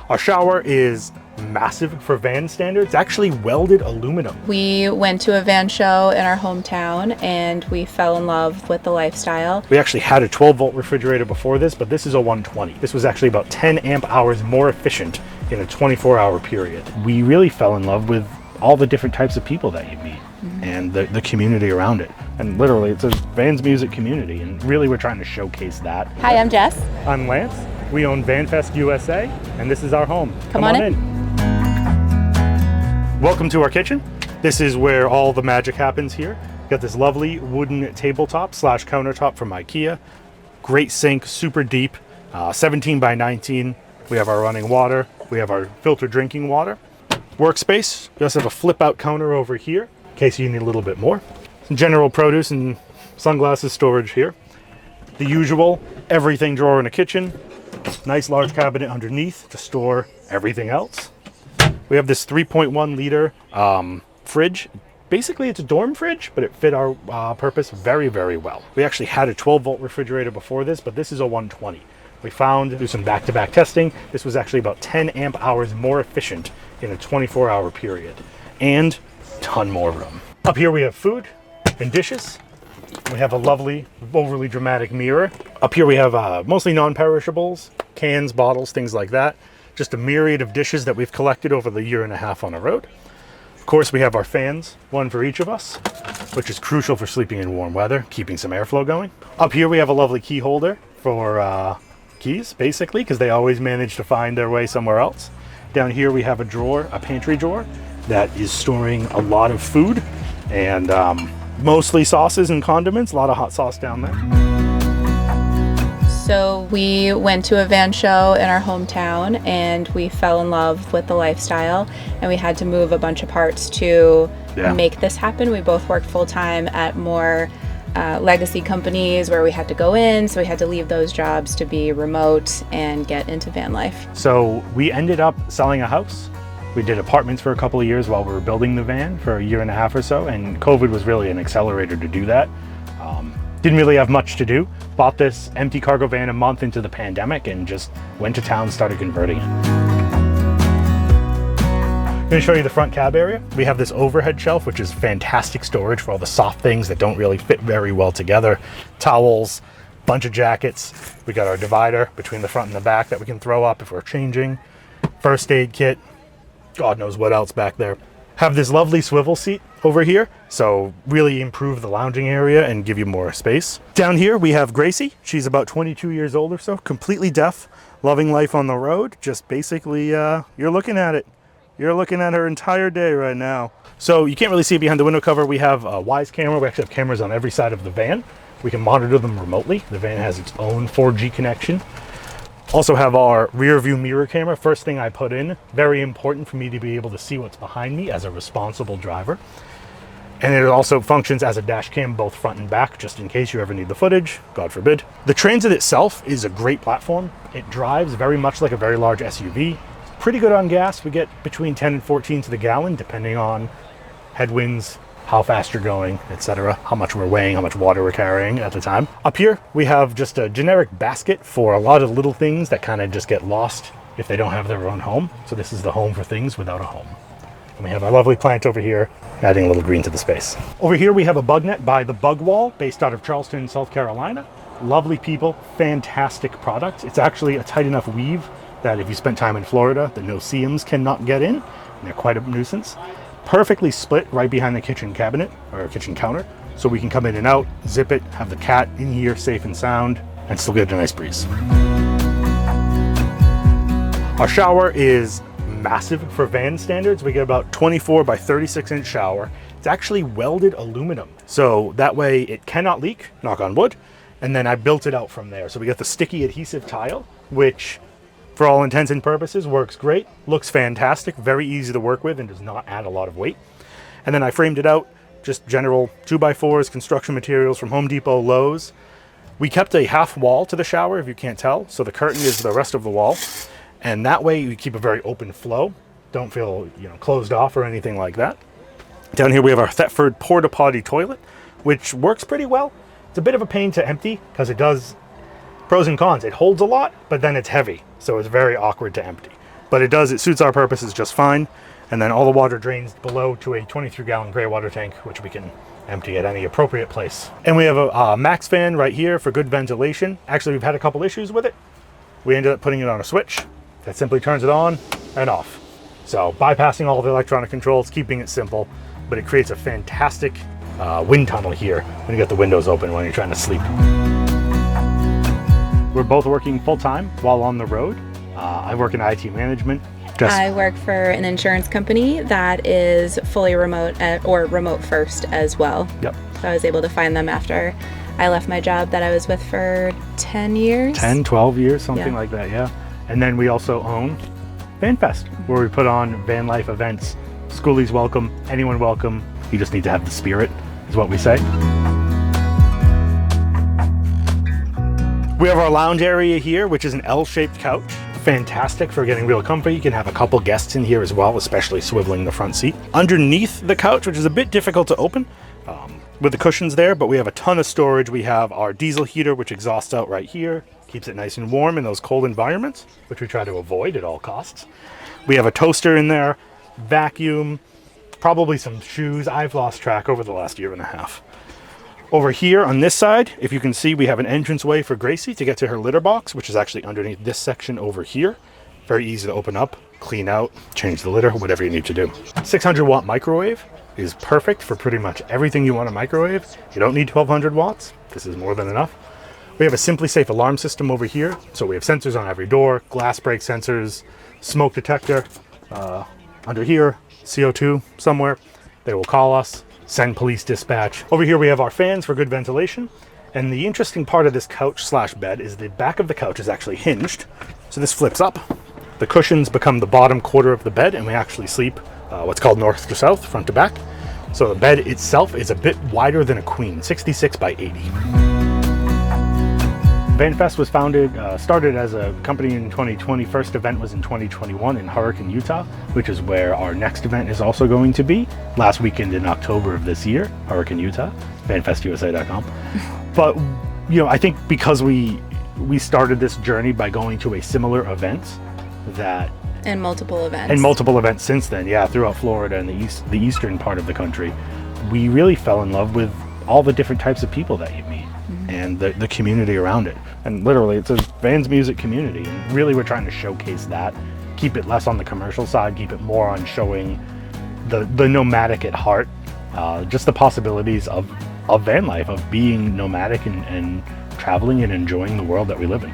Our shower is massive for van standards. It's actually welded aluminum. We went to a van show in our hometown and we fell in love with the lifestyle. We actually had a 12-volt refrigerator before this, but this is a 120. This was actually about 10 amp hours more efficient in a 24-hour period. We really fell in love with all the different types of people that you meet and the community around it. And literally, it's a Vans music community, and really we're trying to showcase that. Hi, I'm Jess. I'm Lance. We own Vanfest USA, and this is our home. Come on in. Welcome to our kitchen. This is where all the magic happens here. Got this lovely wooden tabletop slash countertop from IKEA. Great sink, super deep, 17 by 19. We have our running water. We have our filtered drinking water. Workspace. We also have a flip out counter over here in case you need a little bit more. Some general produce and sunglasses storage here. The usual everything drawer in the kitchen. Nice large cabinet underneath to store everything else. We have this 3.1 liter fridge. Basically, it's a dorm fridge, but it fit our purpose very, very well. We actually had a 12-volt refrigerator before this, but this is a 120. We found, through some back-to-back testing, this was actually about 10 amp hours more efficient in a 24-hour period, and a ton more room. Up here we have food and dishes. We have a lovely, overly dramatic mirror. Up here we have mostly non-perishables, cans, bottles, things like that. Just a myriad of dishes that we've collected over the year and a half on the road. Of course, we have our fans, one for each of us, which is crucial for sleeping in warm weather, keeping some airflow going. Up here we have a lovely key holder for keys, basically, because they always manage to find their way somewhere else. Down here we have a drawer, a pantry drawer, that is storing a lot of food and mostly sauces and condiments, a lot of hot sauce down there. So we went to a van show in our hometown and we fell in love with the lifestyle, and we had to move a bunch of parts to make this happen. We both worked full-time at more legacy companies where we had to go in, so we had to leave those jobs to be remote and get into van life. So we ended up selling a house. We did apartments for a couple of years while we were building the van for a year and a half or so, and COVID was really an accelerator to do that. Didn't really have much to do. Bought this empty cargo van a month into the pandemic and just went to town, started converting it. I'm going to show you the front cab area. We have this overhead shelf, which is fantastic storage for all the soft things that don't really fit very well together. Towels, bunch of jackets. We got our divider between the front and the back that we can throw up if we're changing. First aid kit. God knows what else back there. Have this lovely swivel seat over here, so really improve the lounging area and give you more space. Down here we have Gracie. She's about 22 years old or so, completely deaf, loving life on the road. Just basically, you're looking at it. You're looking at her entire day right now. So you can't really see behind the window cover. We have a Wise camera. We actually have cameras on every side of the van. We can monitor them remotely. The van has its own 4G connection. Also have our rear view mirror camera. First thing I put in, very important for me to be able to see what's behind me as a responsible driver. And it also functions as a dash cam, both front and back, just in case you ever need the footage, God forbid. The Transit itself is a great platform. It drives very much like a very large SUV. Pretty good on gas. We get between 10 and 14 to the gallon, depending on headwinds, how fast you're going, etc., how much we're weighing, how much water we're carrying at the time. Up here, we have just a generic basket for a lot of little things that kind of just get lost if they don't have their own home. So this is the home for things without a home. And we have our lovely plant over here, adding a little green to the space. Over here, we have a bug net by The Bug Wall, based out of Charleston, South Carolina. Lovely people, fantastic product. It's actually a tight enough weave that if you spent time in Florida, the no-see-ums cannot get in, and they're quite a nuisance. Perfectly split right behind the kitchen cabinet or kitchen counter, so we can come in and out, zip it, have the cat in here safe and sound, and still get a nice breeze. Our shower is massive for van standards. We get about 24 by 36 inch shower. It's actually welded aluminum, so that way it cannot leak, knock on wood, and then I built it out from there. So we got the sticky adhesive tile, which for all intents and purposes works great, looks fantastic, very easy to work with, and does not add a lot of weight. And then I framed it out, just general 2x4s, construction materials from Home Depot, Lowe's. We kept a half wall to the shower, if you can't tell, so the curtain is the rest of the wall, and that way you keep a very open flow. Don't feel, closed off or anything like that. Down here we have our Thetford porta potty toilet, which works pretty well. It's a bit of a pain to empty because it does, pros and cons, it holds a lot, but then it's heavy, so it's very awkward to empty. but it suits our purposes just fine. And then all the water drains below to a 23-gallon gray water tank, which we can empty at any appropriate place. And we have a max fan right here for good ventilation. Actually, we've had a couple issues with it. We ended up putting it on a switch that simply turns it on and off. So bypassing all of the electronic controls, keeping it simple, but it creates a fantastic wind tunnel here when you get the windows open when you're trying to sleep. We're both working full-time while on the road. I work in IT management. I work for an insurance company that is fully remote or remote first as well. Yep. So I was able to find them after I left my job that I was with for 10 years. 10, 12 years, something like that, yeah. And then we also own Vanfest, where we put on van life events. Schoolies welcome, anyone welcome. You just need to have the spirit, is what we say. We have our lounge area here, which is an L-shaped couch. Fantastic for getting real comfy. You can have a couple guests in here as well, especially swiveling the front seat. Underneath the couch, which is a bit difficult to open with the cushions there, but we have a ton of storage. We have our diesel heater, which exhausts out right here, keeps it nice and warm in those cold environments, which we try to avoid at all costs. We have a toaster in there, vacuum, probably some shoes. I've lost track over the last year and a half. Over here on this side, if you can see, we have an entranceway for Gracie to get to her litter box, which is actually underneath this section over here. Very easy to open up, clean out, change the litter, whatever you need to do. 600-watt microwave is perfect for pretty much everything you want to microwave. You don't need 1200 watts. This is more than enough. We have a Simply Safe alarm system over here. So we have sensors on every door, glass break sensors, smoke detector. Under here, CO2 somewhere. They will call us. Send police dispatch. Over here we have our fans for good ventilation. And the interesting part of this couch/bed is the back of the couch is actually hinged. So this flips up. The cushions become the bottom quarter of the bed, and we actually sleep what's called north to south, front to back. So the bed itself is a bit wider than a queen, 66 by 80. Vanfest was started as a company in 2020. First event was in 2021 in Hurricane, Utah, which is where our next event is also going to be. Last weekend in October of this year, Hurricane, Utah, vanfestusa.com. But, you know, I think because we started this journey by going to a similar event and multiple events since then, yeah, throughout Florida and the eastern part of the country, we really fell in love with all the different types of people that you meet. And the community around it. And literally, it's a Vans music community. And really, we're trying to showcase that. Keep it less on the commercial side, keep it more on showing the nomadic at heart. Just the possibilities of van life, of being nomadic and traveling and enjoying the world that we live in.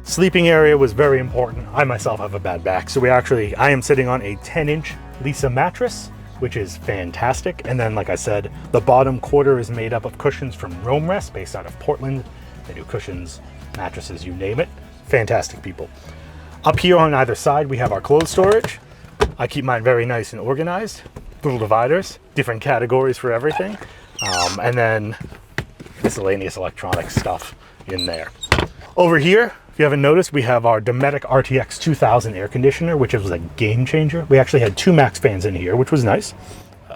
Sleeping area was very important. I myself have a bad back, so I am sitting on a 10-inch Lisa mattress, which is fantastic. And then, like I said, the bottom quarter is made up of cushions from Roam Rest, based out of Portland. They do cushions, mattresses, you name it. Fantastic people. Up here on either side, we have our clothes storage. I keep mine very nice and organized. Little dividers, different categories for everything. And then miscellaneous electronic stuff in there. Over here, if you haven't noticed, we have our Dometic RTX 2000 air conditioner, which was a game changer. We actually had 2 max fans in here, which was nice.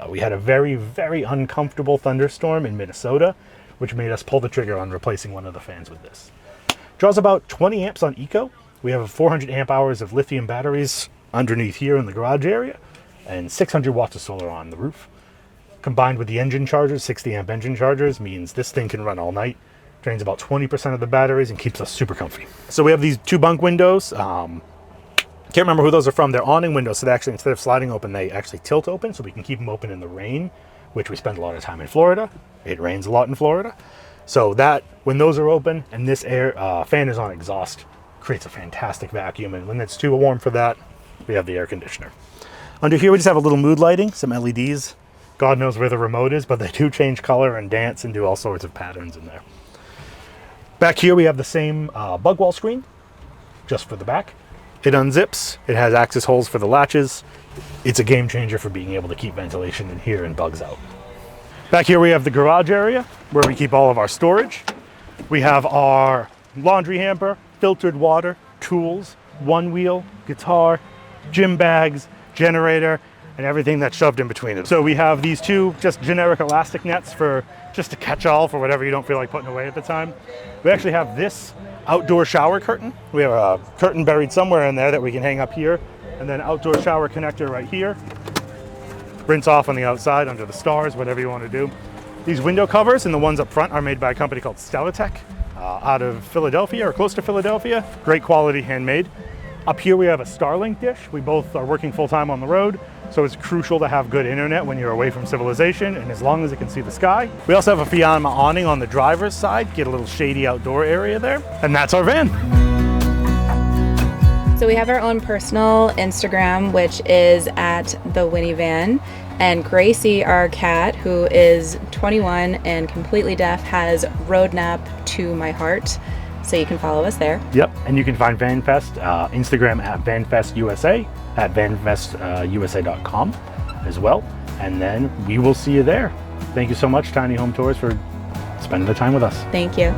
We had a very, very uncomfortable thunderstorm in Minnesota, which made us pull the trigger on replacing one of the fans with this. Draws about 20 amps on eco. We have 400 amp hours of lithium batteries underneath here in the garage area, and 600 watts of solar on the roof. Combined with the engine chargers, 60 amp engine chargers, means this thing can run all night. Drains about 20% of the batteries and keeps us super comfy. So we have these 2 bunk windows. Can't remember who those are from. They're awning windows, so they actually, instead of sliding open, they actually tilt open, so we can keep them open in the rain, which we spend a lot of time in Florida. It rains a lot in Florida. So that, when those are open and this air fan is on exhaust, creates a fantastic vacuum. And when it's too warm for that, we have the air conditioner. Under here, we just have a little mood lighting, some LEDs. God knows where the remote is, but they do change color and dance and do all sorts of patterns in there. Back here, we have the same bug wall screen, just for the back. It unzips. It has access holes for the latches. It's a game changer for being able to keep ventilation in here and bugs out. Back here, we have the garage area where we keep all of our storage. We have our laundry hamper, filtered water, tools, one wheel, guitar, gym bags, generator, and everything that's shoved in between it. So we have these 2 just generic elastic nets for just a catch-all for whatever you don't feel like putting away at the time. We actually have this outdoor shower curtain. We have a curtain buried somewhere in there that we can hang up here, and then outdoor shower connector right here. Rinse off on the outside under the stars, whatever you want to do. These window covers and the ones up front are made by a company called Stellatech out of Philadelphia or close to Philadelphia. Great quality, handmade. Up here we have a Starlink dish. We both are working full-time on the road, so it's crucial to have good internet when you're away from civilization, and as long as it can see the sky. We also have a Fiamma awning on the driver's side, get a little shady outdoor area there, and that's our van. So we have our own personal Instagram, which is at the Winnie Van. And Gracie, our cat, who is 21 and completely deaf, has road nap to my heart. So you can follow us there. Yep, and you can find Vanfest Instagram at VanfestUSA, at VanfestUSA.com as well. And then we will see you there. Thank you so much, Tiny Home Tours, for spending the time with us. Thank you.